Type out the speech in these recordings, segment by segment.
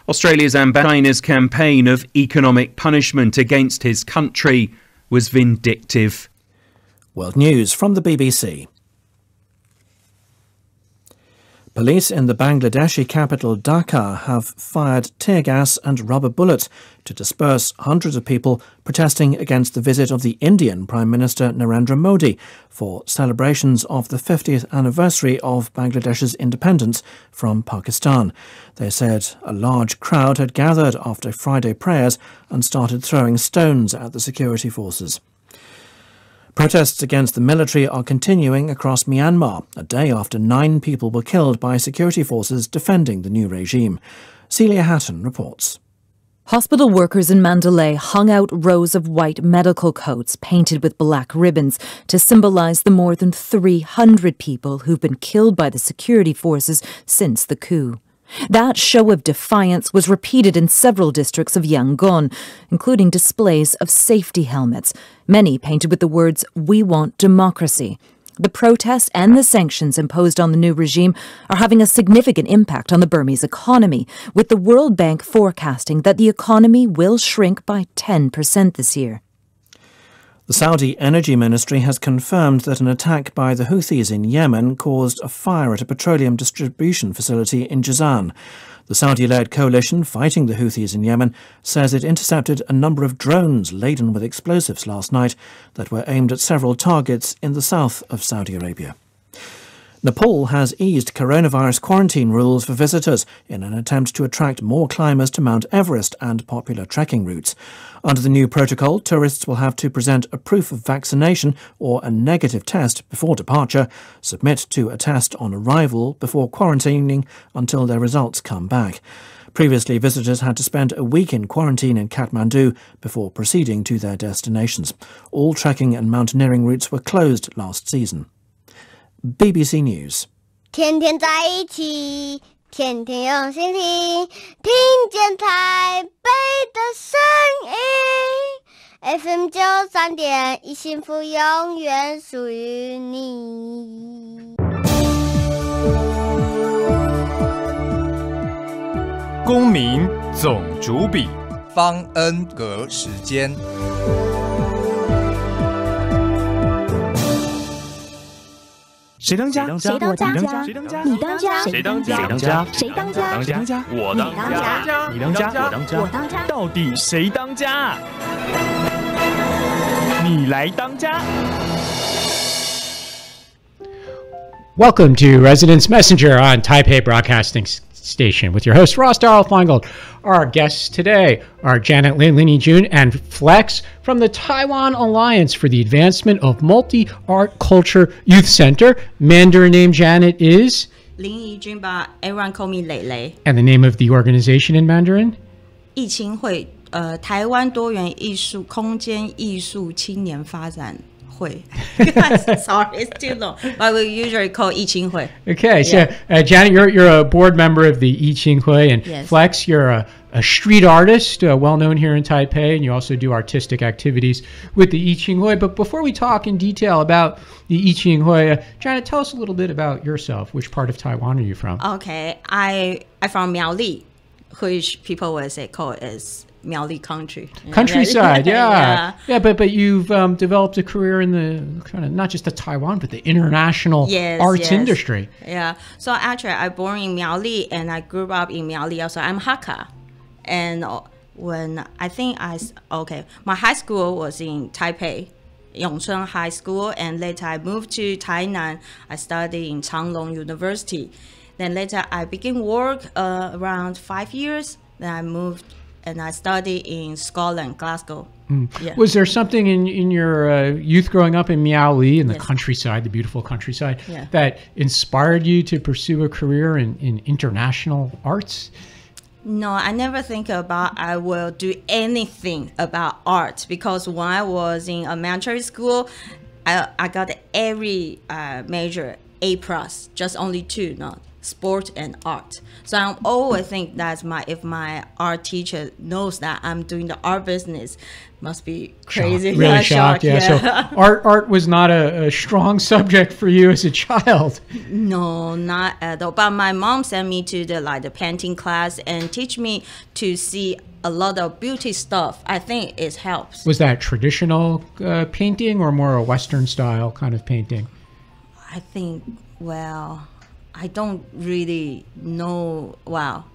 Australia's China's campaign of economic punishment against his country was vindictive. World News from the BBC. Police in the Bangladeshi capital Dhaka have fired tear gas and rubber bullets to disperse hundreds of people protesting against the visit of the Indian Prime Minister Narendra Modi for celebrations of the 50th anniversary of Bangladesh's independence from Pakistan. They said a large crowd had gathered after Friday prayers and started throwing stones at the security forces. Protests against the military are continuing across Myanmar, a day after 9 people were killed by security forces defending the new regime. Celia Hatton reports. Hospital workers in Mandalay hung out rows of white medical coats painted with black ribbons to symbolise the more than 300 people who've been killed by the security forces since the coup. That show of defiance was repeated in several districts of Yangon, including displays of safety helmets, many painted with the words, "We want democracy." The protest and the sanctions imposed on the new regime are having a significant impact on the Burmese economy, with the World Bank forecasting that the economy will shrink by 10% this year. The Saudi Energy Ministry has confirmed that an attack by the Houthis in Yemen caused a fire at a petroleum distribution facility in Jazan. The Saudi-led coalition fighting the Houthis in Yemen says it intercepted a number of drones laden with explosives last night that were aimed at several targets in the south of Saudi Arabia. Nepal has eased coronavirus quarantine rules for visitors in an attempt to attract more climbers to Mount Everest and popular trekking routes. Under the new protocol, tourists will have to present a proof of vaccination or a negative test before departure, submit to a test on arrival before quarantining until their results come back. Previously, visitors had to spend a week in quarantine in Kathmandu before proceeding to their destinations. All trekking and mountaineering routes were closed last season. BBC News. 天天在一起，天天用心听，听见台北的声音。FM 93.1，幸福永远属于你。公民总主笔，方恩格时间。谁当家？谁当家？谁当家？你当家？谁当家？谁当家？谁当家？我当家。你当家？我当家。我当家。到底谁当家？你来当家。Welcome to Residence Messenger on Taipei Broadcasting Station with your host, Ross Darrell Feingold. Our guests today are Janet Lin Jun and Fleks from the Taiwan Alliance for the Advancement of Multi-Art Culture Youth Center. Mandarin name Janet is? Lin Yi Jun, but everyone call me Lei Lei. And the name of the organization in Mandarin? 艺青会，台湾多元艺术空间艺术青年发展会。Sorry, it's too long. But we usually call 艺青会. Okay, so Janet, you're a board member of the I Ching Hui, and yes. Fleks, you're a street artist, well known here in Taipei, and you also do artistic activities with the I Ching Hui. But before we talk in detail about the I Ching Hui, Janet, tell us a little bit about yourself. Which part of Taiwan are you from? Okay, I'm from Miaoli, which people will say call as Miaoli country. Countryside, yeah. But you've developed a career in the kind of not just the Taiwan, but the international arts industry. Yeah. So actually, I born in Miaoli and I grew up in Miaoli. Also, I'm Hakka. And when my high school was in Taipei, Yongchun High School, and later I moved to Tainan. I studied in Changlong University. Then later I began work around 5 years. Then I moved and I studied in Scotland, Glasgow. Yeah. Was there something in your youth growing up in Miaoli, in the countryside, the beautiful countryside, that inspired you to pursue a career in international arts? No, I never think about I will do anything about art, because when I was in elementary school, I got every major A+, just only 2 not. sport and art. So I always think that if my art teacher knows that I'm doing the art business, must be crazy. Shocked. Really shocked. Yeah. So art was not a strong subject for you as a child. No, not at all. But my mom sent me to the painting class and teach me to see a lot of beauty stuff. I think it helps. Was that traditional painting or more a Western style kind of painting? I think, well, I don't really know,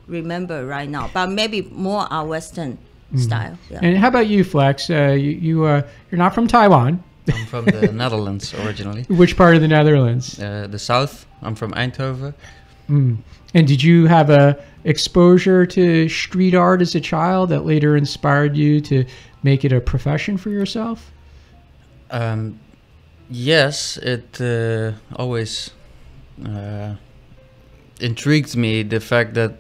remember right now, but maybe more a Western style. Yeah. And how about you, Fleks? You're not from Taiwan. I'm from the Netherlands originally. Which part of the Netherlands? The south. I'm from Eindhoven. And did you have a exposure to street art as a child that later inspired you to make it a profession for yourself? Yes, it always intrigued me, the fact that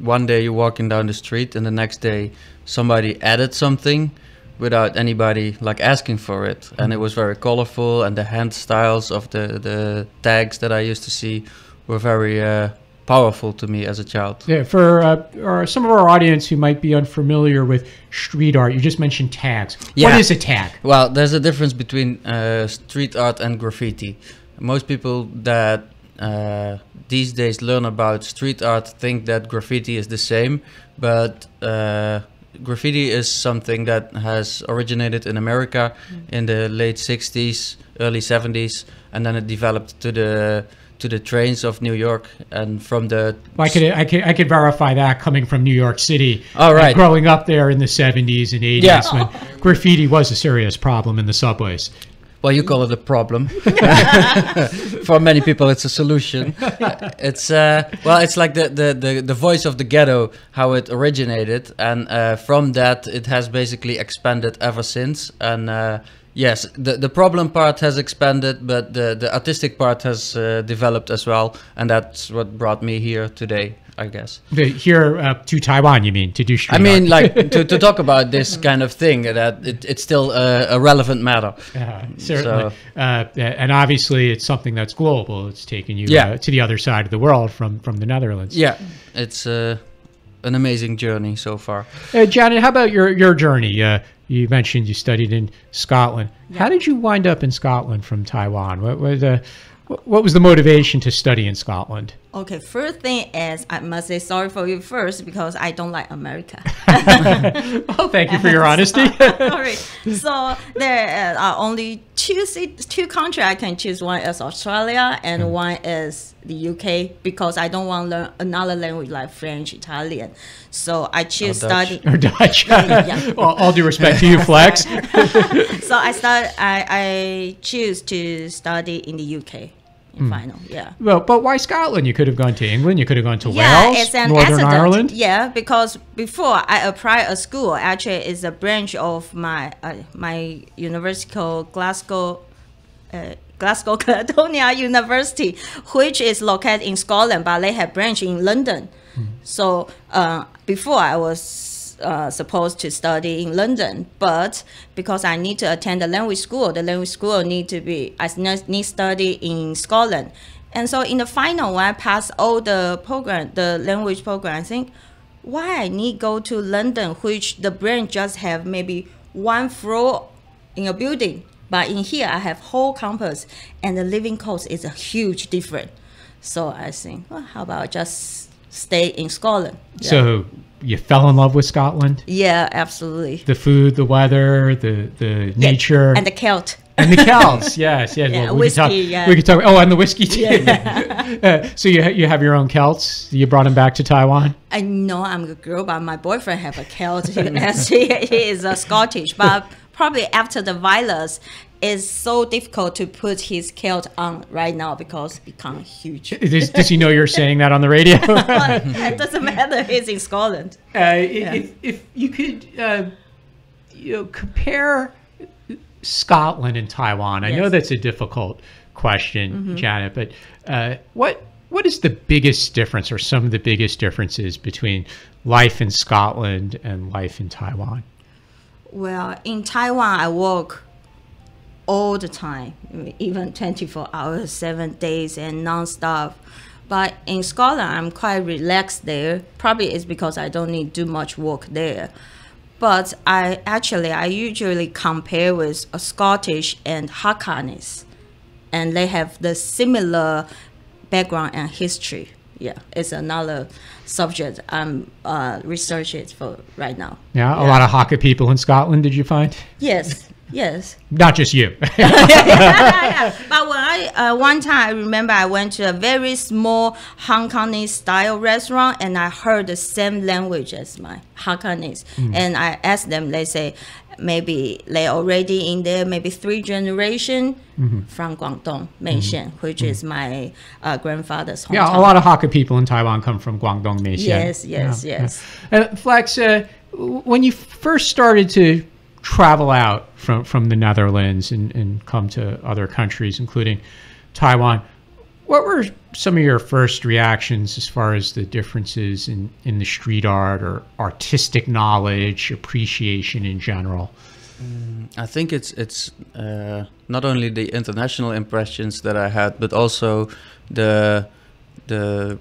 one day you're walking down the street and the next day somebody added something without anybody asking for it, and it was very colorful, and the hand styles of the tags that I used to see were very powerful to me as a child. Yeah, for some of our audience who might be unfamiliar with street art, you just mentioned tags. Yeah. What is a tag? Well, there's a difference between street art and graffiti. Most people that these days learn about street art think that graffiti is the same, but graffiti is something that has originated in America in the late 60s, early 70s, and then it developed to the trains of New York, and from the... I could verify that coming from New York City. Oh, right. Growing up there in the 70s and 80s when graffiti was a serious problem in the subways. Well, you call it a problem. For many people, it's a solution. It's it's like the voice of the ghetto, how it originated, and from that it has basically expanded ever since. And yes, the problem part has expanded, but the artistic part has developed as well, and that's what brought me here today, I guess. Here to Taiwan, you mean, to do street art? I mean, to talk about this kind of thing, that it's still a relevant matter. Certainly. So, and obviously it's something that's global. It's taken you to the other side of the world from the Netherlands. Yeah, it's an amazing journey so far. Janet, how about your journey? You mentioned you studied in Scotland. Yeah. How did you wind up in Scotland from Taiwan? What was the motivation to study in Scotland? Okay, first thing is I must say sorry for you first because I don't like America. Well, thank you for your honesty. Sorry. So there are only two countries I can choose. One is Australia and one is the UK, because I don't want to learn another language like French, Italian. So I choose study. Or Dutch. Well, all due respect to you, Fleks. So I choose to study in the UK. Final, Well, but why Scotland? You could have gone to England. You could have gone to Wales, it's an Northern accident. Ireland. Yeah, because before I applied a school, actually it's a branch of my university called Glasgow Cladonia University, which is located in Scotland, but they have branch in London. So before I was supposed to study in London, but because I need to attend the language school need study in Scotland. And so in the final, when I pass all the language program, I think, why I need go to London, which the branch just have maybe one floor in a building, but in here I have whole campus, and the living cost is a huge difference. So I think, well, how about just stay in Scotland? So you fell in love with Scotland? Yeah, absolutely. The food, the weather, the nature. And the Celt. And the Celts, yes. Well, we could talk. Oh, and the whiskey too. Yeah. So you have your own Celts? You brought him back to Taiwan? I know I'm a girl, but my boyfriend have a Celt. He is a Scottish, but probably after the violence, it's so difficult to put his Celt on right now because it become huge. Does he know you're saying that on the radio? It doesn't matter. He's in Scotland. If you could compare Scotland and Taiwan. I know that's a difficult question, Janet, but what is the biggest difference or some of the biggest differences between life in Scotland and life in Taiwan? Well, in Taiwan, I work all the time, even 24 hours, 7 days, and nonstop. But in Scotland, I'm quite relaxed there. Probably it's because I don't need to do much work there. But I usually compare with a Scottish and Hakanese, and they have the similar background and history. Yeah, it's another subject I'm researching for right now. Yeah, a lot of Hakka people in Scotland, did you find? Yes. Yes. Not just you. Yeah. But when one time I remember I went to a very small Hong Kongese style restaurant and I heard the same language as my Hakanese. And I asked them, they say maybe they already in there, maybe 3 generations from Guangdong, Meishan, which is my grandfather's hometown. Yeah, a lot of Hakka people in Taiwan come from Guangdong, Meishan. Yes. Fleks, when you first started to travel out from the Netherlands and come to other countries, including Taiwan, what were some of your first reactions as far as the differences in the street art or artistic knowledge, appreciation in general? I think it's not only the international impressions that I had, but also the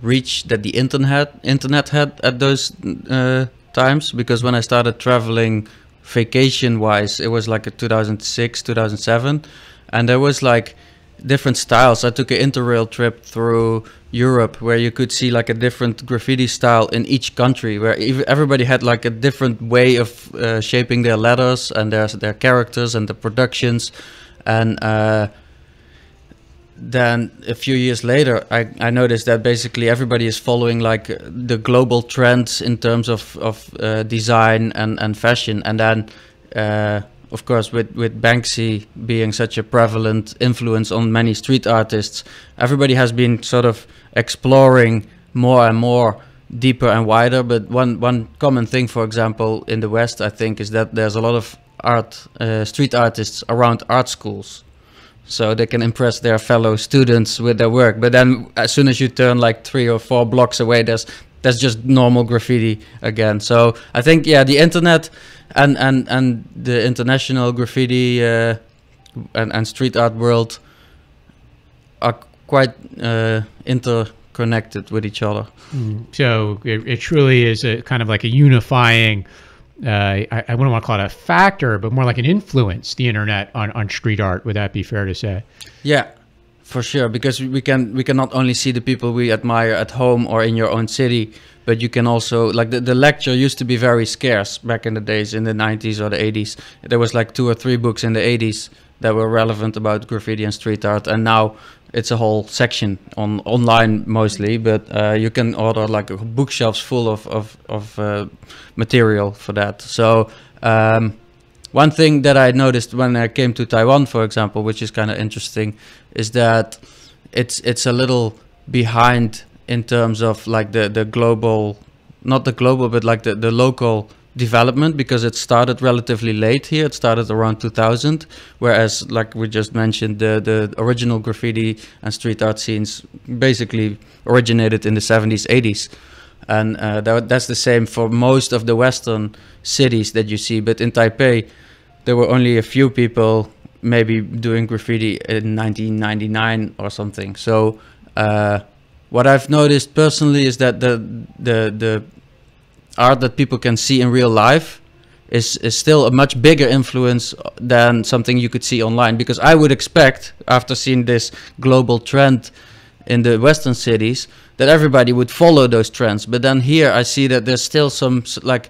reach that the internet had at those times. Because when I started traveling vacation-wise, it was like a 2006, 2007, and there was like different styles. I took an interrail trip through Europe where you could see like a different graffiti style in each country, where everybody had like a different way of shaping their letters and their characters and the productions. And then a few years later, I noticed that basically everybody is following like the global trends in terms of design and fashion. And then of course, with Banksy being such a prevalent influence on many street artists, everybody has been sort of exploring more and more, deeper and wider. But one common thing, for example, in the West, I think, is that there's a lot of street artists around art schools, so they can impress their fellow students with their work. But then as soon as you turn like 3 or 4 blocks away, that's just normal graffiti again. So I think, yeah, the internet and the international graffiti and street art world are quite interconnected with each other. So it truly is a kind of like a unifying, I wouldn't want to call it a factor, but more like an influence, the internet on street art. Would that be fair to say? Yeah, for sure, because we can not only see the people we admire at home or in your own city, but you can also, like the lecture used to be very scarce back in the days, in the 90s or the 80s. There was like 2 or 3 books in the 80s that were relevant about graffiti and street art, and now it's a whole section online mostly, but you can order like bookshelves full of material for that. So one thing that I noticed when I came to Taiwan, for example, which is kind of interesting, is that it's a little behind in terms of like the global, not the global, but like the local development, because it started relatively late here. It started around 2000, whereas like we just mentioned, the original graffiti and street art scenes basically originated in the 70s, 80s. And that's the same for most of the Western cities that you see. But in Taipei, there were only a few people maybe doing graffiti in 1999 or something. So what I've noticed personally is that the art that people can see in real life is still a much bigger influence than something you could see online. Because I would expect, after seeing this global trend in the Western cities, that everybody would follow those trends. But then here I see that there's still some like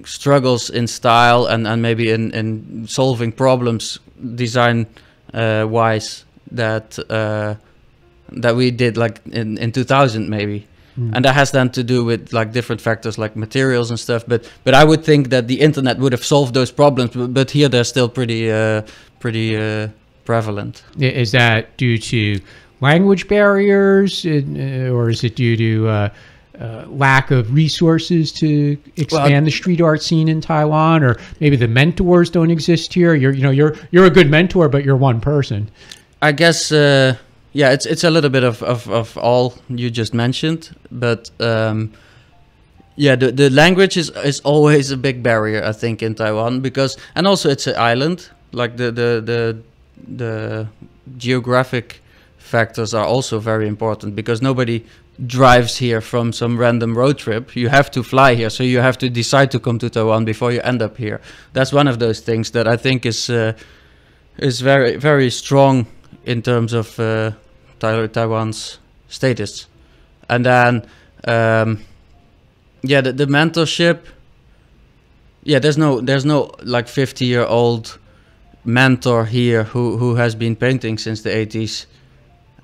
struggles in style and maybe in solving problems design wise that we did like in 2000 maybe. And that has then to do with like different factors like materials and stuff. But I would think that the internet would have solved those problems. But here they're still pretty prevalent. Is that due to language barriers, or is it due to lack of resources to expand the street art scene in Taiwan, or maybe the mentors don't exist here? You're a good mentor, but you're one person. I guess. Yeah, it's a little bit of all you just mentioned, but yeah, the language is always a big barrier, I think, in Taiwan, because, and also it's an island. Like the geographic factors are also very important, because nobody drives here from some random road trip. You have to fly here, so you have to decide to come to Taiwan before you end up here. That's one of those things that I think is very, very strong in terms of Taiwan's status. And then the mentorship. Yeah, there's no like 50-year-old mentor here who has been painting since the 80s,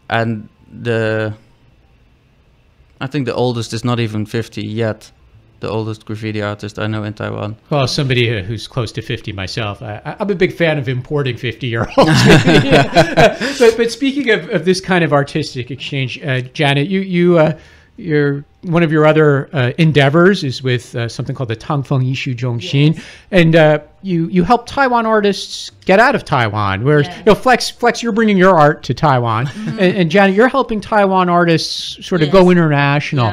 and I think the oldest is not even 50 yet. The oldest graffiti artist I know in Taiwan. Well, somebody who's close to 50 myself, I'm a big fan of importing 50-year-olds. But speaking of this kind of artistic exchange, Janet, you're one of your other endeavors is with something called the唐丰艺术中心, and you help Taiwan artists get out of Taiwan. Whereas, Fleks, you're bringing your art to Taiwan, and Janet, you're helping Taiwan artists sort of go international.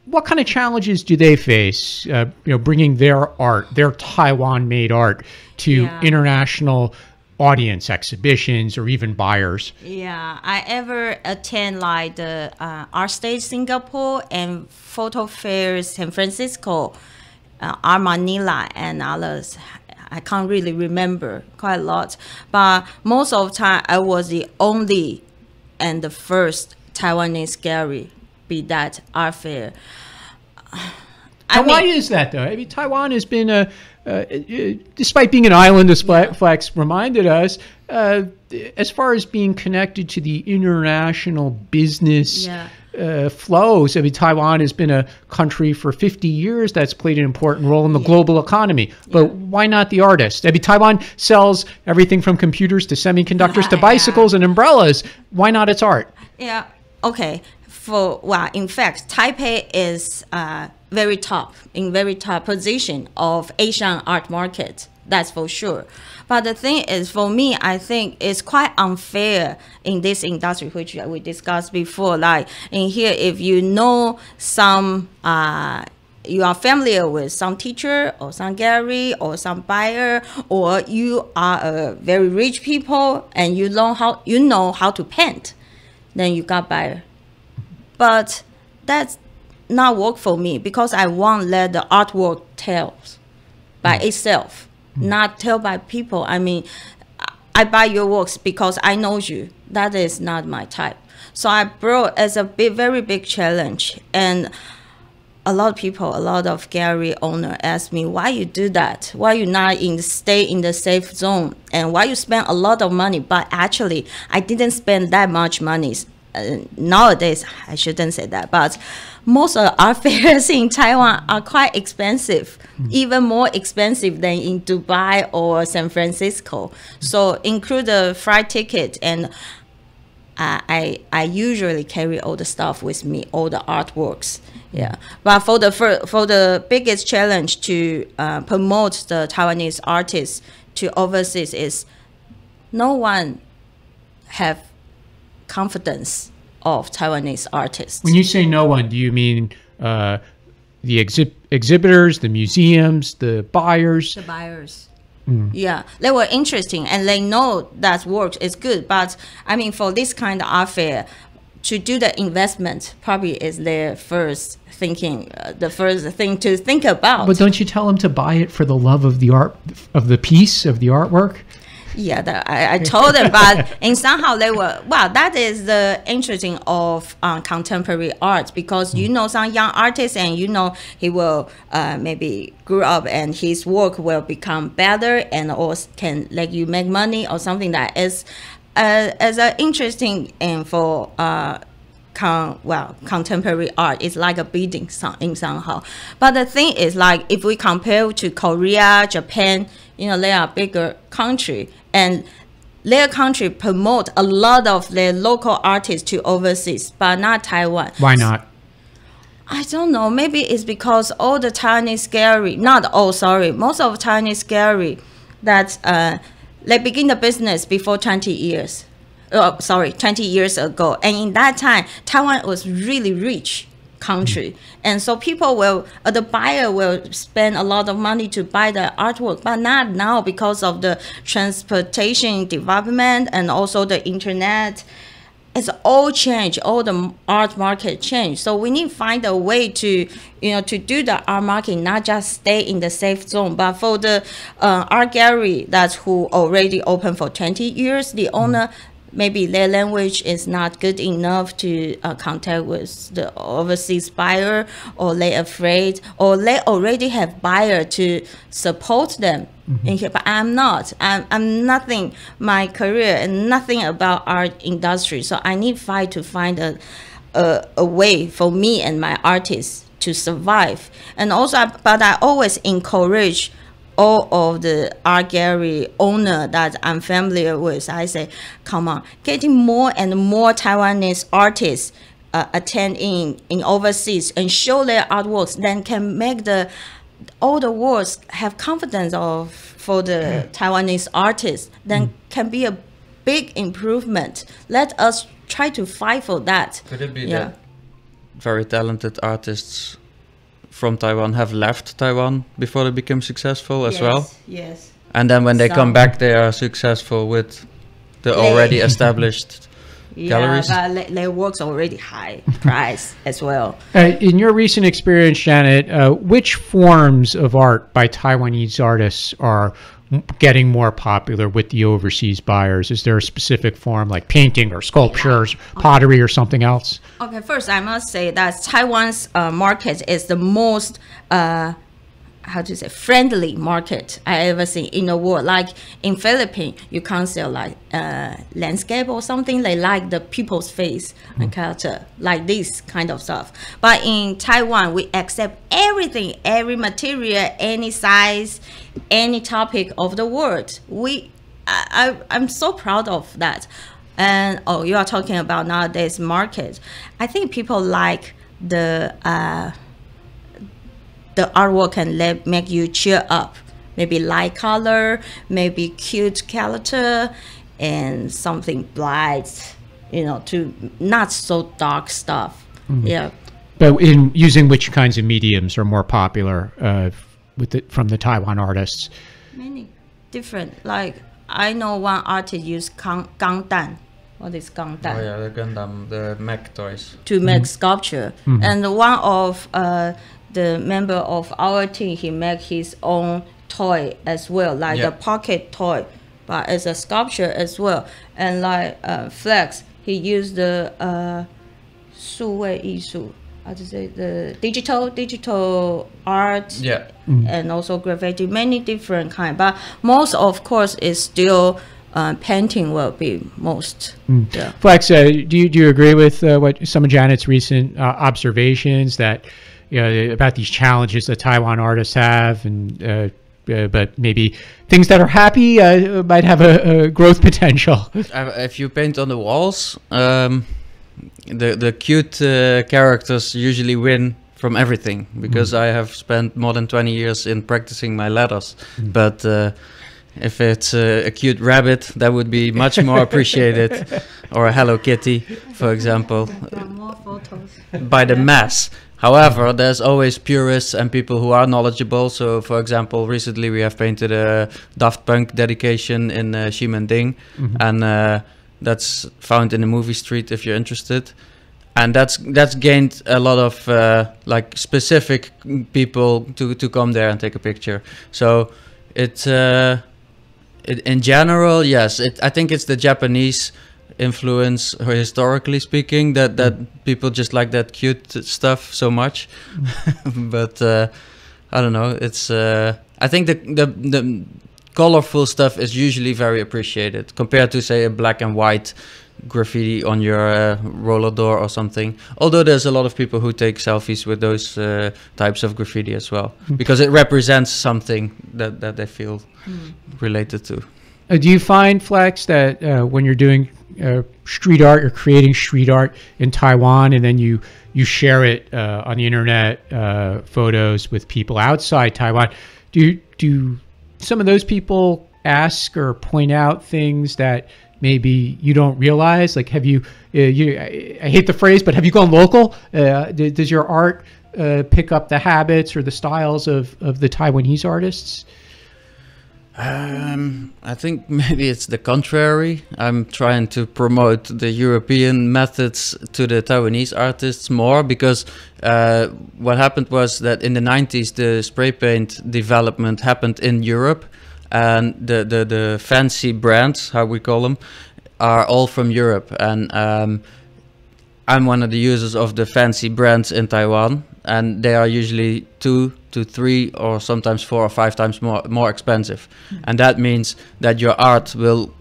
What kind of challenges do they face? Bringing their art, their Taiwan-made art, to international audience exhibitions or even buyers. Yeah, I ever attend like the Art Stage Singapore and Photo Fairs San Francisco, Art Manila and others. I can't really remember quite a lot, but most of the time I was the only and the first Taiwanese gallery be that art fair. Why is that though? I mean, Taiwan has been despite being an island, as Fleks reminded us, as far as being connected to the international business flows. I mean, Taiwan has been a country for 50 years that's played an important role in the global economy. But why not the artist? I mean, Taiwan sells everything from computers to semiconductors to bicycles and umbrellas. Why not its art? Yeah. Okay. In fact, Taipei is very top position of Asian art market. That's for sure. But the thing is, for me, I think it's quite unfair in this industry, which we discussed before. Like in here, if you know some, you are familiar with some teacher or some gallery or some buyer, or you are a very rich people and you know how to paint, then you got buyer. But that's not work for me, because I want let the artwork tell by itself, not tell by people. I mean, I buy your works because I know you. That is not my type. So I brought as a very big challenge, and a lot of gallery owner ask me, why you do that? Why you not stay in the safe zone? And why you spend a lot of money? But actually, I didn't spend that much money. Nowadays, I shouldn't say that, but most of the art fairs in Taiwan are quite expensive, even more expensive than in Dubai or San Francisco. So include the flight ticket, and I usually carry all the stuff with me, all the artworks. Yeah, but for the biggest challenge to promote the Taiwanese artists to overseas is no one have confidence of Taiwanese artists. When you say no one, do you mean the exhibitors, the museums, the buyers? The buyers. Yeah, they were interesting and they know that work is good. But I mean, for this kind of art fair, to do the investment probably is their first thinking, the first thing to think about. But don't you tell them to buy it for the love of the art, of the piece, of the artwork? Yeah, I told them, but and somehow they were, wow, that is the interesting of contemporary art, because you know some young artist and you know he will maybe grow up and his work will become better and also can let you make money or something that is as an interesting and for contemporary art is like a building in somehow. But the thing is, like if we compare to Korea, Japan, you know, they are bigger country, and their country promote a lot of their local artists to overseas, but not Taiwan. Why not? I don't know. Maybe it's because all the Chinese gallery, most of Chinese gallery that they begin the business before 20 years. 20 years ago. And in that time, Taiwan was really rich country. And so people will, the buyer will spend a lot of money to buy the artwork, but not now because of the transportation development and also the internet. it's all changed. All the art market changed. So we need to find a way to, to do the art market, not just stay in the safe zone. But for the art gallery that's who already open for 20 years, the owner, maybe their language is not good enough to contact with the overseas buyer, or they afraid, or they already have buyer to support them in here. But I'm not. I'm nothing. My career and nothing about art industry. So I need to find a way for me and my artists to survive. And also, but I always encourage all of the art gallery owner that I'm familiar with. I say, come on, getting more and more Taiwanese artists attend in overseas and show their artworks, then can make all the world have confidence for the Taiwanese artists, then can be a big improvement. Let us try to fight for that. Could it be that very talented artists from Taiwan have left Taiwan before they became successful as well? Yes. And then when they come back, they are successful with the already established galleries? Yeah, but their work's already high price as well. In your recent experience, Janet, which forms of art by Taiwanese artists are getting more popular with the overseas buyers? Is there a specific form like painting or sculptures, pottery, or something else? Okay, first I must say that Taiwan's market is the most friendly market I ever seen in the world. Like in Philippines, you can't sell like landscape or something. They like the people's face and character, like this kind of stuff. But in Taiwan, we accept everything, every material, any size, any topic of the world. I'm so proud of that. And you are talking about nowadays market. I think people like the artwork can make you cheer up. Maybe light color, maybe cute character, and something bright, to not so dark stuff. Yeah. But in using which kinds of mediums are more popular from the Taiwan artists? Many different. Like I know one artist used Gangdan. What is Gangdan? Oh yeah, the Gundam, the mech toys. To make sculpture. And one of the member of our team, he made his own toy as well, like a pocket toy, but it's a sculpture as well. And like Fleks, he used the 数位艺术, how to say, the digital art, and also graffiti, many different kind. But most, of course, is still painting will be most. Fleks, do you agree with what some of Janet's recent observations that about these challenges that Taiwan artists have, and but maybe things that are happy might have a growth potential? If you paint on the walls, the cute characters usually win from everything, because I have spent more than 20 years in practicing my letters. But if it's a cute rabbit, that would be much more appreciated, or a Hello Kitty, for example, more photos by the mass. However, there's always purists and people who are knowledgeable. So, for example, recently we have painted a Daft Punk dedication in Ximending, and that's found in the movie street if you're interested. And that's gained a lot of like specific people to come there and take a picture. So it in general, yes, I think it's the Japanese influence, historically speaking, that people just like that cute stuff so much. But I don't know, it's I think the colorful stuff is usually very appreciated compared to, say, a black and white graffiti on your roller door or something. Although there's a lot of people who take selfies with those types of graffiti as well, because it represents something that they feel related to. Do you find, Fleks, that when you're doing street art, you're creating street art in Taiwan, and then you share it on the internet, photos with people outside Taiwan, do some of those people ask or point out things that maybe you don't realize? Like, have you I hate the phrase, but have you gone local? Does your art pick up the habits or the styles of the Taiwanese artists? I think maybe it's the contrary. I'm trying to promote the European methods to the Taiwanese artists more, because what happened was that in the 90s the spray paint development happened in Europe, and the fancy brands, how we call them, are all from Europe. And I'm one of the users of the fancy brands in Taiwan, and they are usually 2 to 3 or sometimes 4 or 5 times more expensive. And that means that your art will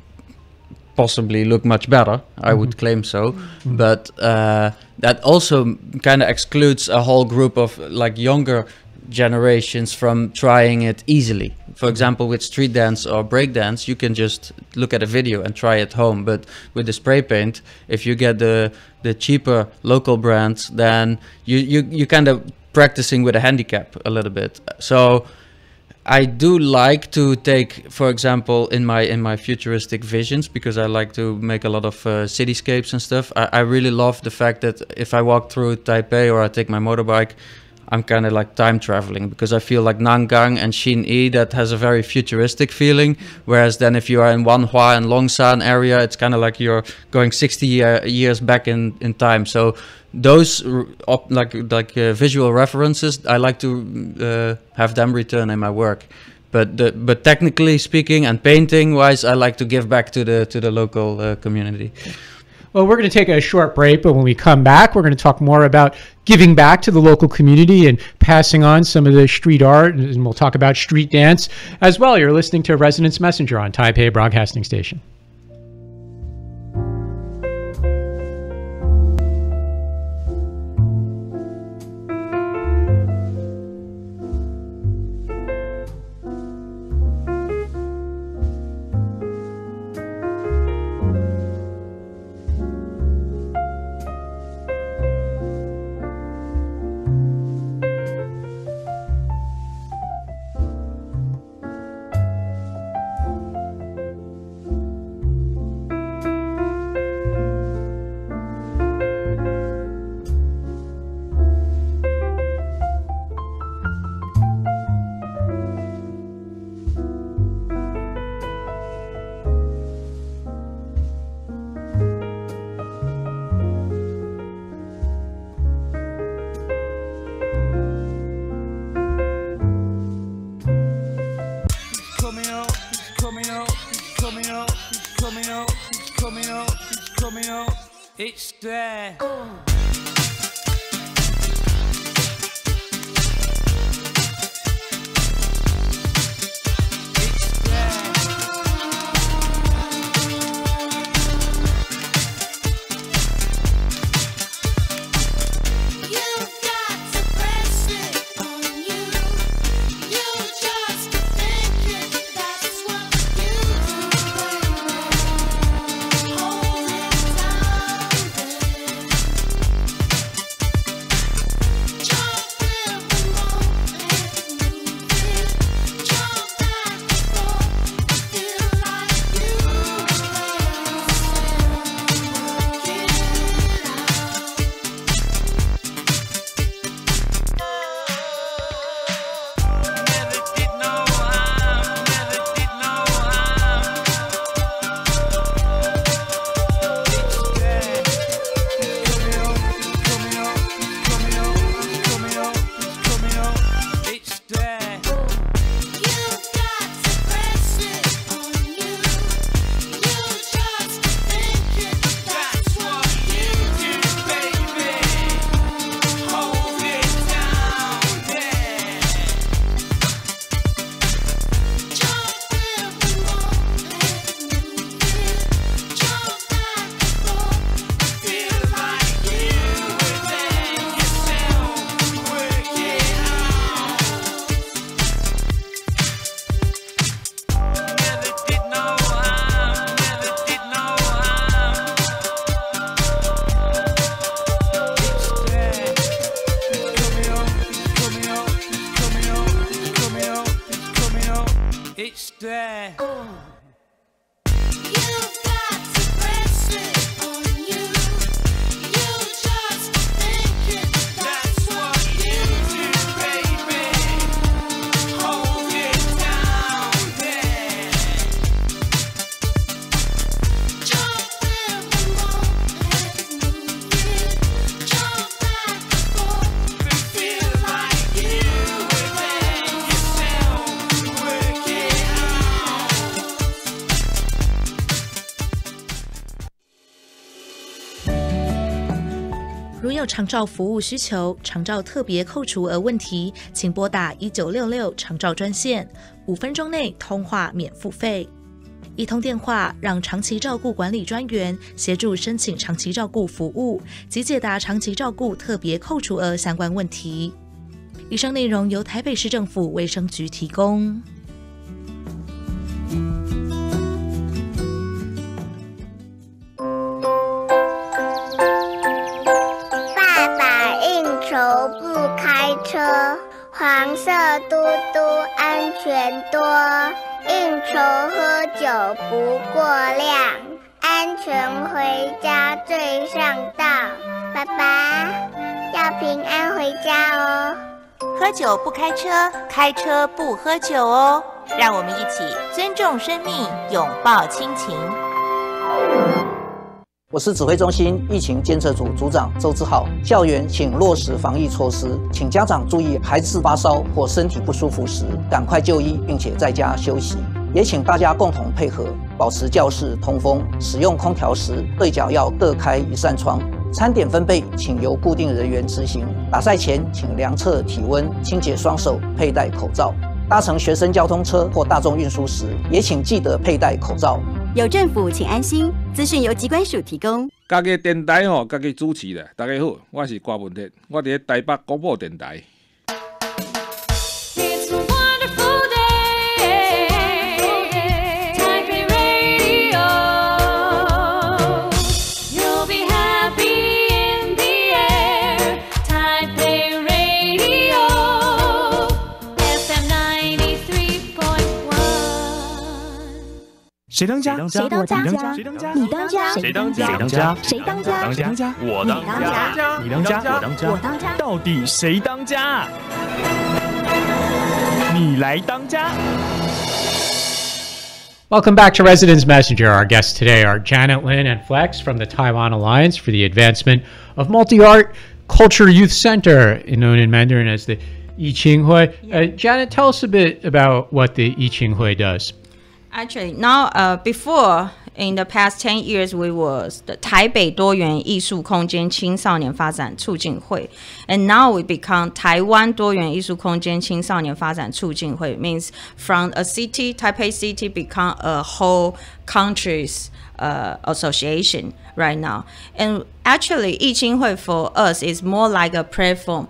possibly look much better, I would claim so. But that also kind of excludes a whole group of like younger generations from trying it easily. For example, with street dance or break dance, you can just look at a video and try at home. But with the spray paint, if you get the cheaper local brands, then you kind of practicing with a handicap a little bit. So I do like to take, for example, in my futuristic visions, because I like to make a lot of cityscapes and stuff. I really love the fact that if I walk through Taipei or I take my motorbike, I'm kind of like time traveling, because I feel like Nangang and Xinyi, that has a very futuristic feeling. Whereas then if you are in Wanhua and Longshan area, it's kind of like you're going 60 years back in time. So those visual references, I like to have them return in my work. But technically speaking and painting wise, I like to give back to the local community. Well, we're going to take a short break, but when we come back, we're going to talk more about giving back to the local community and passing on some of the street art, and we'll talk about street dance as well. You're listening to Residence Messenger on Taipei Broadcasting Station. It's there. 有长照服务需求、长照特别扣除额问题，请拨打1966长照专线，5分钟内通话免付费。一通电话让长期照顾管理专员协助申请长期照顾服务及解答长期照顾特别扣除额相关问题。以上内容由台北市政府卫生局提供。爸爸应酬不开车，黄色嘟嘟安全多。应酬喝酒不过量，安全回家最上道。爸爸要平安回家哦。喝酒不开车，开车不喝酒哦。让我们一起尊重生命，拥抱亲情。我是指挥中心疫情监测组组长周志浩。校园请落实防疫措施，请家长注意，孩子发烧或身体不舒服时，赶快就医，并且在家休息。也请大家共同配合，保持教室通风。使用空调时，对角要各开1扇窗。餐点分配请由固定人员执行。打赛前请量测体温，清洁双手，佩戴口罩。搭乘学生交通车或大众运输时，也请记得佩戴口罩。有政府，请安心。资讯由疾管署提供。家己电台吼，家己主持咧。大家好，我是郭文铁，我伫台北广播电台。谁当家？谁当家？谁当家？你当家？谁当家？谁当家？谁当家？我当家。你当家？我当家。到底谁当家？你来当家。Welcome back to Residence Messenger. Our guests today are Janet Lin and Fleks from the Taiwan Alliance for the Advancement of Multi-Art Culture Youth Center, known in Mandarin as the Yiqinghui. Janet, tell us a bit about what the Yiqinghui does. Actually, now before in the past 10 years, we was the 台北多元艺术空间青少年发展促进会, and now we become 台湾多元艺术空间青少年发展促进会. Means from a city, Taipei City, become a whole country's association right now. And actually, 艺青会 for us is more like a platform.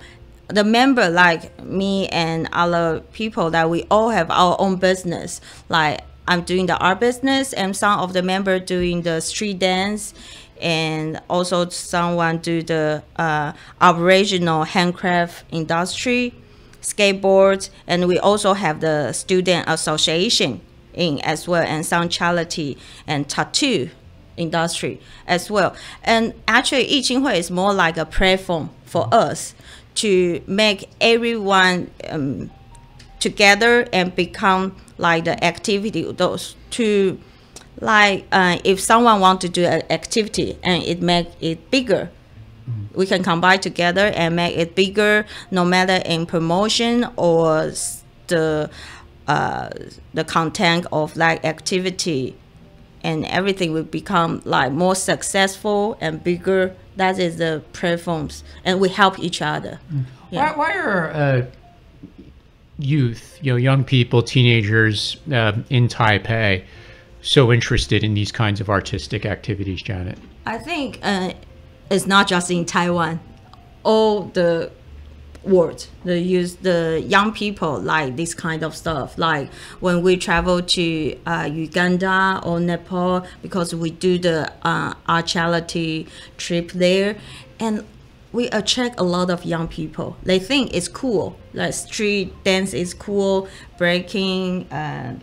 The member like me and other people that we all have our own business, like I'm doing the art business and some of the members doing the street dance, and also someone do the Aboriginal handcraft industry, skateboards, and we also have the student association in as well, and some charity and tattoo industry as well. And actually, 艺青会 is more like a platform for us to make everyone together and become like the activity, those to like if someone want to do an activity and it make it bigger, we can combine together and make it bigger, no matter in promotion or the content of like activity, and everything will become like more successful and bigger. That is the platforms, and we help each other. Yeah. Why are youth, young people, teenagers in Taipei so interested in these kinds of artistic activities, Janet? I think it's not just in Taiwan. All the world, the young people like this kind of stuff. Like when we travel to Uganda or Nepal, because we do the art charity trip there, and we attract a lot of young people. They think it's cool, like street dance is cool, breaking,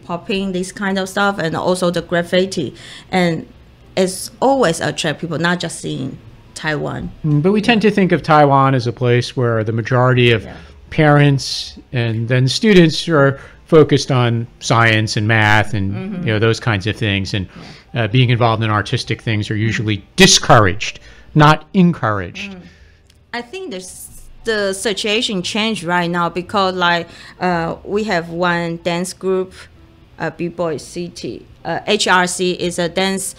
popping, this kind of stuff, and also the graffiti. And it's always attract people, not just in Taiwan. But we tend to think of Taiwan as a place where the majority of parents and then students are focused on science and math and those kinds of things, and being involved in artistic things are usually discouraged, not encouraged. I think the situation changed right now because like we have one dance group, B-Boy City. HRC is a dance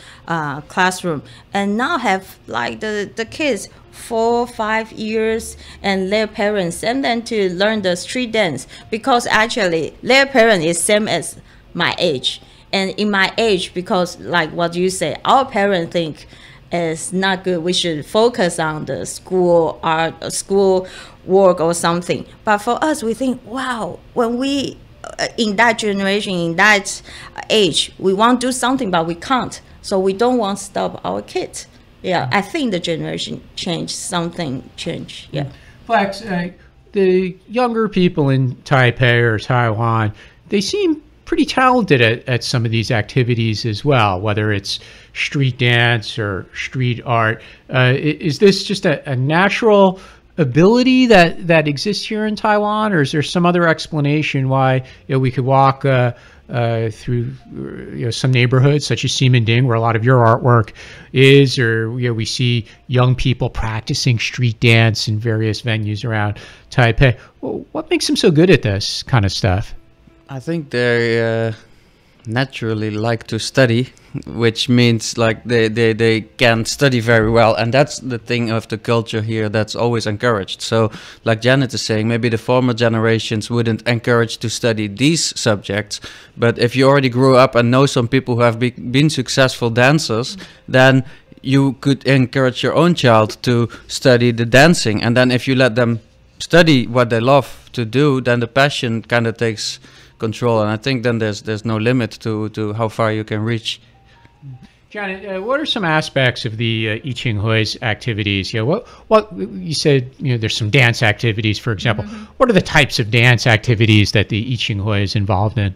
classroom, and now have like the kids 4 or 5 years, and their parents send them to learn the street dance because actually their parent is same as my age. And in my age, because like what you say, our parents think is not good. We should focus on the school art, school work or something. But for us, we think, wow, when we in that generation, in that age, we want to do something, but we can't. So we don't want to stop our kids. Yeah, I think the generation changed, something changed. Yeah. Fleks, the younger people in Taipei or Taiwan, they seem pretty talented at some of these activities as well, whether it's street dance or street art. Is this just a natural ability that exists here in Taiwan, or is there some other explanation why we could walk through some neighborhoods such as Ximending, where a lot of your artwork is, or we see young people practicing street dance in various venues around Taipei? Well, what makes them so good at this kind of stuff? I think they naturally like to study, which means like they can study very well, and that's the thing of the culture here that's always encouraged. So like Janet is saying, maybe the former generations wouldn't encourage to study these subjects, but if you already grew up and know some people who have been successful dancers, then you could encourage your own child to study the dancing, and then if you let them study what they love to do, then the passion kind of takes control, and I think then there's no limit to how far you can reach. Janet, what are some aspects of the Iqinghui's activities? What you said, there's some dance activities, for example. Mm-hmm. What are the types of dance activities that the Iqinghui is involved in?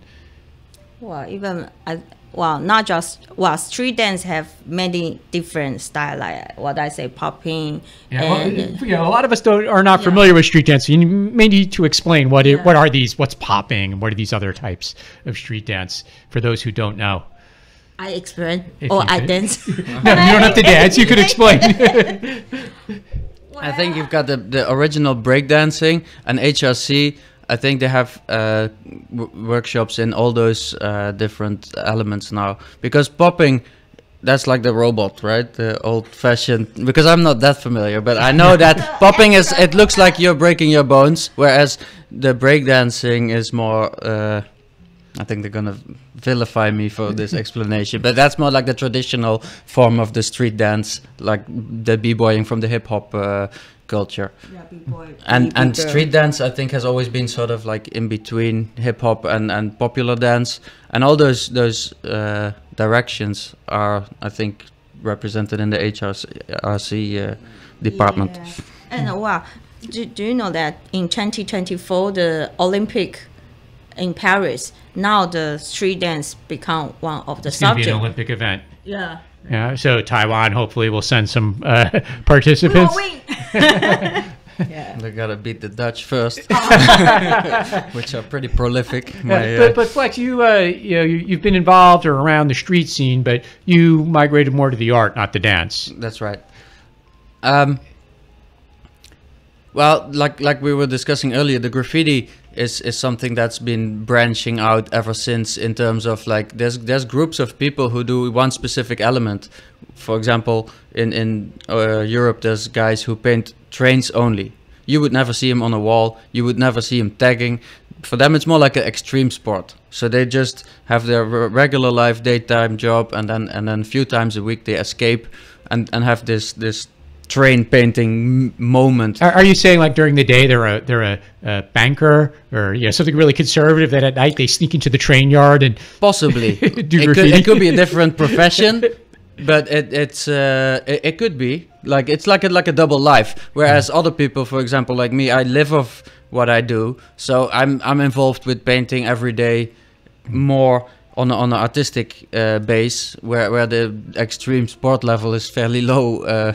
Well, not just, street dance have many different styles, like what I say, popping. A lot of us are not familiar with street dance. You may need to explain what are these, what's popping, and what are these other types of street dance for those who don't know. I explain, I dance. No, you don't have to dance, you could explain. I think you've got the original breakdancing and HRC. I think they have workshops in all those different elements now. Because popping, that's like the robot, right? The old-fashioned. Because I'm not that familiar, but I know that popping is. It looks like you're breaking your bones, whereas the breakdancing is more. I think they're gonna vilify me for this explanation, but that's more like the traditional form of the street dance, like the b-boying from the hip-hop culture. Yeah, b-boy. And street dance, I think, has always been sort of like in between hip-hop and popular dance, and all those directions are, I think, represented in the HRC department. Yeah. And do you know that in 2024 the Olympic in Paris, now the street dance become one of the subjects. It's going to be an Olympic event. Yeah. Yeah. So Taiwan hopefully will send some participants. Yeah. They gotta beat the Dutch first, which are pretty prolific. But Fleks, you've been involved or around the street scene, but you migrated more to the art, not the dance. That's right. Well, like we were discussing earlier, the graffiti is something that's been branching out ever since, in terms of like there's groups of people who do one specific element. For example, in Europe, there's guys who paint trains only. You would never see him on a wall. You would never see him tagging. For them, it's more like an extreme sport. So they just have their regular life, daytime job, and then a few times a week they escape and have this train painting moment. Are you saying like during the day they're a banker or something really conservative, that at night they sneak into the train yard and possibly do graffiti? It could be a different profession, but it could be like it's like a double life. Whereas other people, for example, like me, I live off what I do, so I'm involved with painting every day, more on an artistic base, where the extreme sport level is fairly low,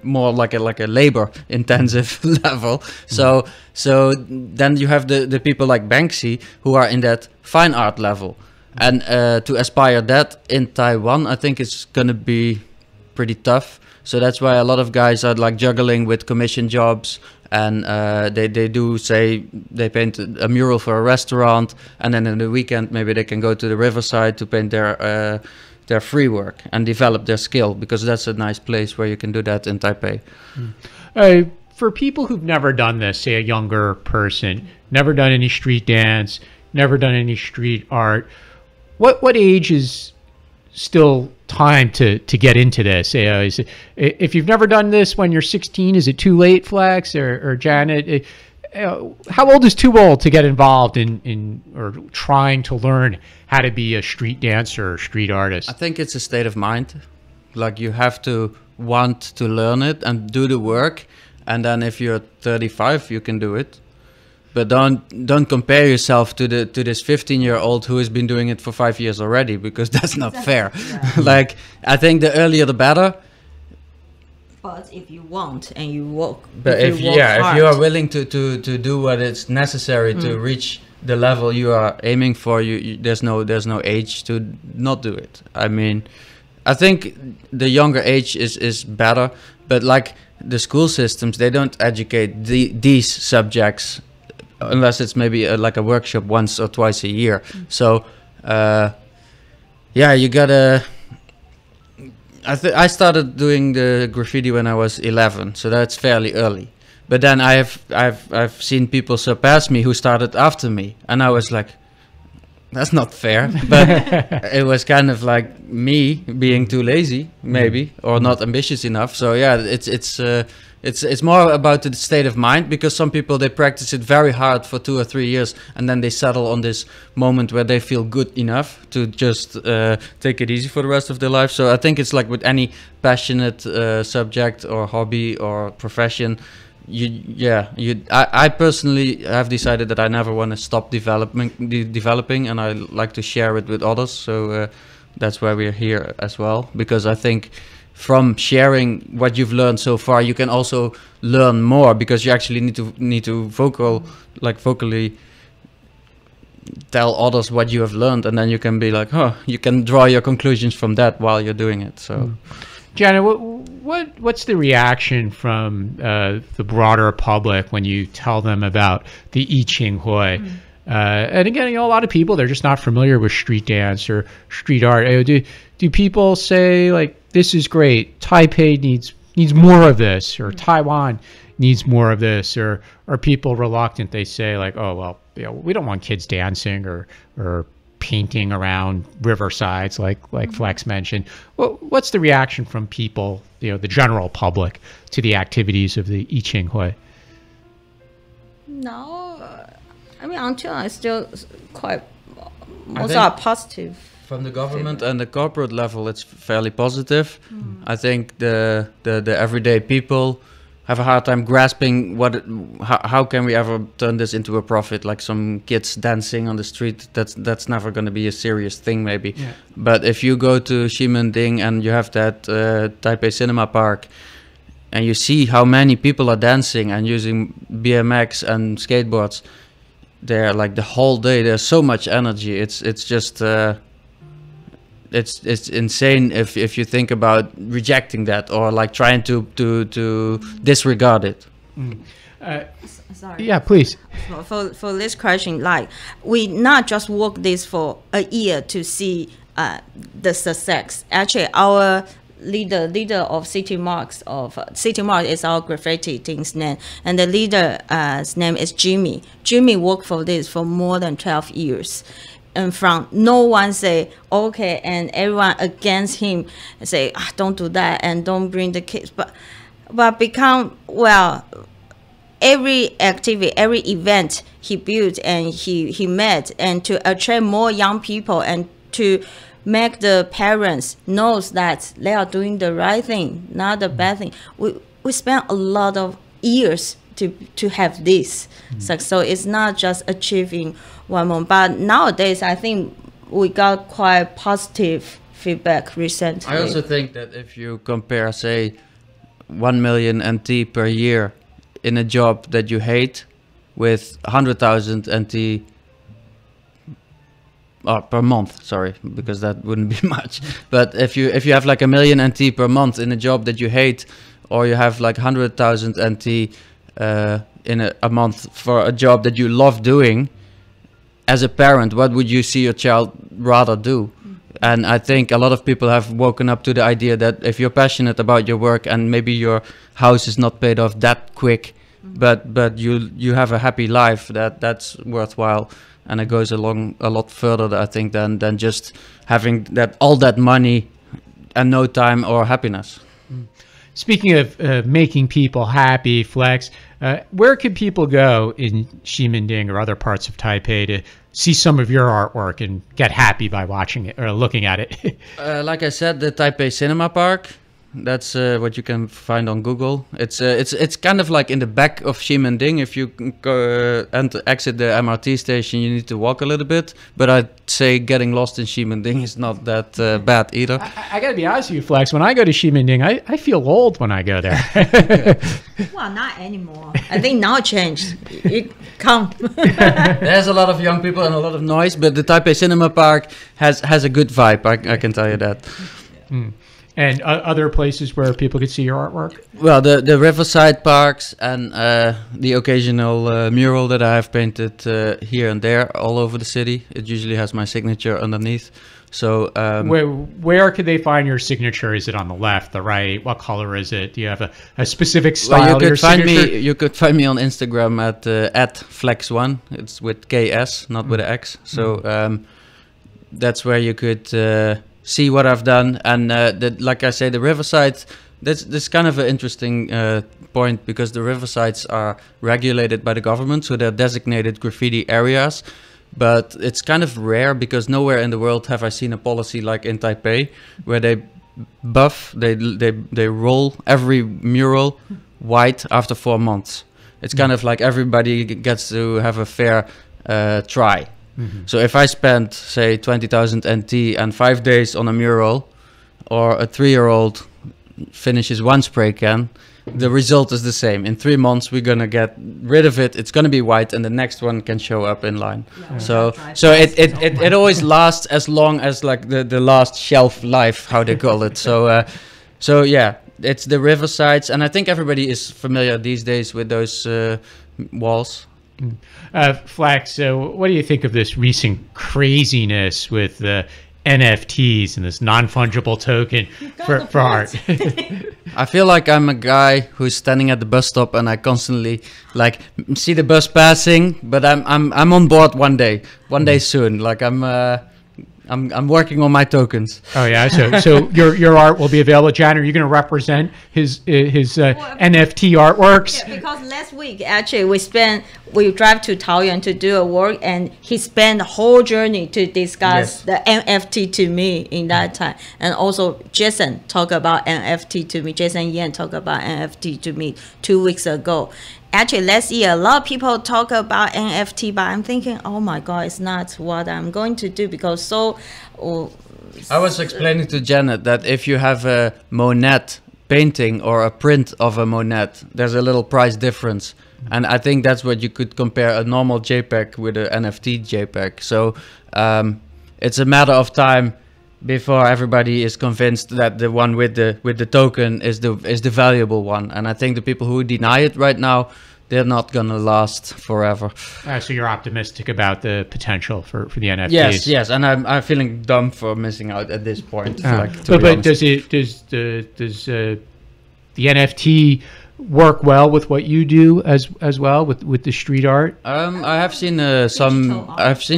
more like a labor intensive level. So then you have the people like Banksy who are in that fine art level, and to aspire that in Taiwan, I think it's gonna be pretty tough. So that's why a lot of guys are like juggling with commission jobs, and they do say they paint a mural for a restaurant, and then in the weekend maybe they can go to the riverside to paint their their free work and develop their skill, because that's a nice place where you can do that in Taipei. For people who've never done this, say a younger person, never done any street dance, never done any street art, what age is still time to get into this? If you've never done this when you're 16, is it too late, Fleks or Janet? How old is too old to get involved in or trying to learn how to be a street dancer or street artist? I think it's a state of mind. Like, you have to want to learn it and do the work, and then if you're 35, you can do it. But don't compare yourself to this 15-year-old who has been doing it for 5 years already, because that's not fair. Like, I think the earlier the better. But if you want and you work, but if you are willing to do what is necessary to reach the level you are aiming for, there's no age to not do it. I mean, I think the younger age is better, but like the school systems, they don't educate these subjects unless it's maybe like a workshop once or twice a year. So yeah, you gotta. I started doing the graffiti when I was 11, so that's fairly early. But then I've seen people surpass me who started after me, and I was like, that's not fair. But it was kind of like me being too lazy, maybe, or not ambitious enough. So yeah, it's more about the state of mind, because some people, they practice it very hard for 2 or 3 years, and then they settle on this moment where they feel good enough to just take it easy for the rest of their life. So I think it's like with any passionate subject or hobby or profession, I personally have decided that I never want to stop developing, and I like to share it with others. So that's why we're here as well, because I think from sharing what you've learned so far, you can also learn more, because you actually need to vocally tell others what you have learned, and then you can be like, you can draw your conclusions from that while you're doing it. So, Janet, what's the reaction from the broader public when you tell them about the I Ching Hui? And again, a lot of people, they're just not familiar with street dance or street art. Do people say, like, this is great, Taipei needs more of this, or Taiwan needs more of this, or are people reluctant? They say, like, oh, well, we don't want kids dancing or painting around riversides, like Fleks mentioned. What's the reaction from people, the general public, to the activities of the I Ching Hui? No, I mean, until I still quite most are positive. From the government and the corporate level, it's fairly positive. I think the everyday people have a hard time grasping how can we ever turn this into a profit, like some kids dancing on the street. That's never going to be a serious thing, maybe. Yeah. But if you go to Ximending and you have that Taipei Cinema Park, and you see how many people are dancing and using BMX and skateboards, they're like the whole day. There's so much energy. It's just. It's insane if you think about rejecting that, or like trying to disregard it. Sorry. Yeah, please. For this question, like, we not just work this for a year to see the success. Actually, our leader of City Marks is our graffiti thing's name, and the leader's name is Jimmy. Jimmy worked for this for more than 12 years. And from no one say okay, and everyone against him say don't do that and don't bring the kids, but become, well, every activity, every event he built and he made, and to attract more young people and to make the parents knows that they are doing the right thing, not the bad thing. We spent a lot of years to have this. So it's not just achieving one moment. But nowadays, I think we got quite positive feedback recently. I also think that if you compare, say, 1 million NT per year in a job that you hate with 100,000 NT per month, sorry, because that wouldn't be much. But if you have like 1 million NT per month in a job that you hate, or you have like 100,000 NT in a month for a job that you love doing, as a parent, what would you see your child rather do? And I think a lot of people have woken up to the idea that if you're passionate about your work and maybe your house is not paid off that quick, but you have a happy life, that's worthwhile, and it goes along a lot further, I think, than just having all that money and no time or happiness. Speaking of making people happy, Fleks, where can people go in Ximending or other parts of Taipei to see some of your artwork and get happy by watching it or looking at it? Like I said, the Taipei Cinema Park. That's what you can find on Google. It's kind of like in the back of Ximending. If you go exit the MRT station, you need to walk a little bit. But I'd say getting lost in Ximending is not that bad either. I gotta be honest with you, Fleks. When I go to Ximending, I feel old when I go there. Well, not anymore. I think now changed. You come. There's a lot of young people and a lot of noise, but the Taipei Cinema Park has a good vibe. I can tell you that. Mm. And other places where people could see your artwork? Well, the riverside parks and the occasional mural that I have painted here and there all over the city. It usually has my signature underneath. So where could they find your signature? Is it on the left, the right? What color is it? Do you have a specific style? Well, you could find me on Instagram at Fleks1. It's with KS, not with an X. So that's where you could see what I've done. And like I say, the riverside, that's kind of an interesting point, because the riversides are regulated by the government, so they're designated graffiti areas. But it's kind of rare, because nowhere in the world have I seen a policy like in Taipei, where they roll every mural white after 4 months. It's kind of like everybody gets to have a fair try. Mm-hmm. So if I spend, say, 20,000 NT and 5 days on a mural, or a 3-year-old finishes one spray can, the result is the same. In 3 months, we're gonna get rid of it. It's gonna be white, and the next one can show up in line. Yeah. So it always lasts as long as like the last shelf life, how they call it. So yeah, it's the riversides, and I think everybody is familiar these days with those walls. Fleks, what do you think of this recent craziness with the NFTs and this non-fungible token for art? I feel like I'm a guy who's standing at the bus stop and I constantly like see the bus passing, but I'm on board one day soon. Like I'm working on my tokens. Oh yeah, so your art will be available. Jan, are you going to represent his NFT artworks? Yeah, because last week actually we drive to Taiwan to do a work, and he spent the whole journey to discuss the NFT to me in that time, and also Jason talked about NFT to me. Jason Yan talked about NFT to me 2 weeks ago. Actually, last year, a lot of people talk about NFT, but I'm thinking, oh my God, it's not what I'm going to do, because I was explaining to Janet that if you have a Monet painting or a print of a Monet, there's a little price difference. And I think that's what you could compare a normal JPEG with an NFT JPEG. So it's a matter of time before everybody is convinced that the one with the token is the valuable one. And I think the people who deny it right now, they're not gonna last forever. So you're optimistic about the potential for the NFTs? Yes, and I'm feeling dumb for missing out at this point. But does the NFT work well with what you do as well with the street art? I have seen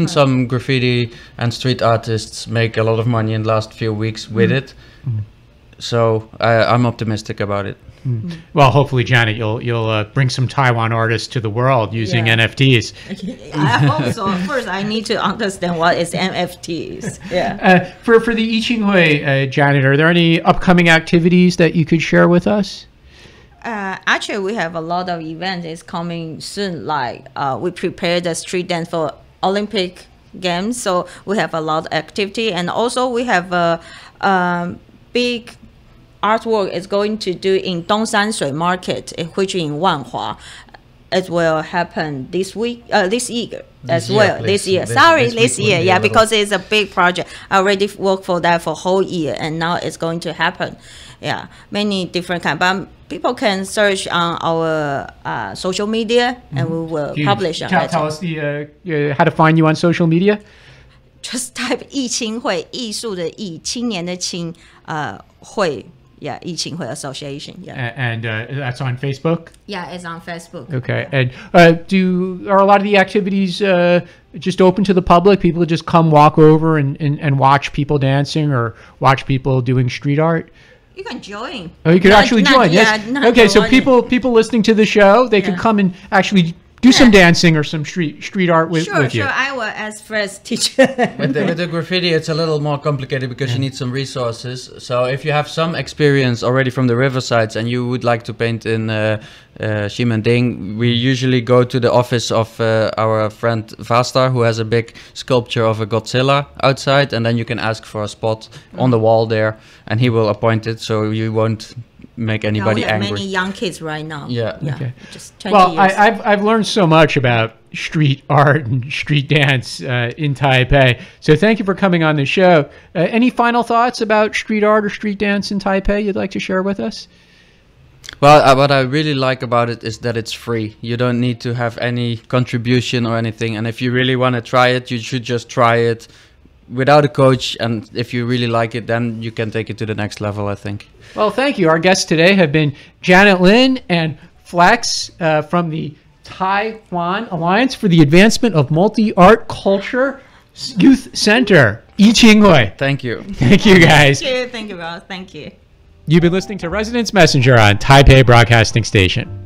some graffiti and street artists make a lot of money in the last few weeks with it. So I'm optimistic about it. Well, hopefully, Janet, you'll bring some Taiwan artists to the world using NFTs. I hope so. First, I need to understand what is NFTs. Yeah. For the I Ching Hui, Janet, are there any upcoming activities that you could share with us? Actually, we have a lot of events is coming soon. Like we prepared the street dance for Olympic Games, so we have a lot of activity, and also we have a big artwork is going to do in Dongsan Shui Market, which in Wanhua. It will happen this week, this year as well. This year, this year, yeah, because it's a big project. I already worked for that for a whole year, and now it's going to happen. Yeah, many different kinds. But people can search on our social media, and we will publish on it. Tell us how to find you on social media. just type 艺青会，艺术的艺，青年的青，会。Yeah, 艺青会 Association. Yeah, and that's on Facebook. Yeah, it's on Facebook. Okay, and are a lot of the activities just open to the public? People just come walk over and watch people dancing or watch people doing street art. You can join. Oh, you can actually join. Yes. Okay, so people listening to the show, they can come and actually do some dancing or some street art with you. Sure. I will as first teacher. With the graffiti, it's a little more complicated because you need some resources. So if you have some experience already from the riversides and you would like to paint in Ximending, we usually go to the office of our friend Vastar, who has a big sculpture of a Godzilla outside, and then you can ask for a spot on the wall there, and he will appoint it, so you won't make anybody angry. Many young kids right now. Yeah. Okay. Just 20 well, years. I've learned so much about street art and street dance in Taipei. So thank you for coming on the show. Any final thoughts about street art or street dance in Taipei you'd like to share with us? Well, what I really like about it is that it's free. You don't need to have any contribution or anything. And if you really want to try it, you should just try it without a coach. And if you really like it, then you can take it to the next level, I think. Well, thank you. Our guests today have been Janet Lin and Fleks from the Taiwan Alliance for the Advancement of Multi-Art Culture Youth Center. Yi Qinghui. Thank you. Thank you, guys. Thank you, Ross. Thank you. You've been listening to Residence Messenger on Taipei Broadcasting Station.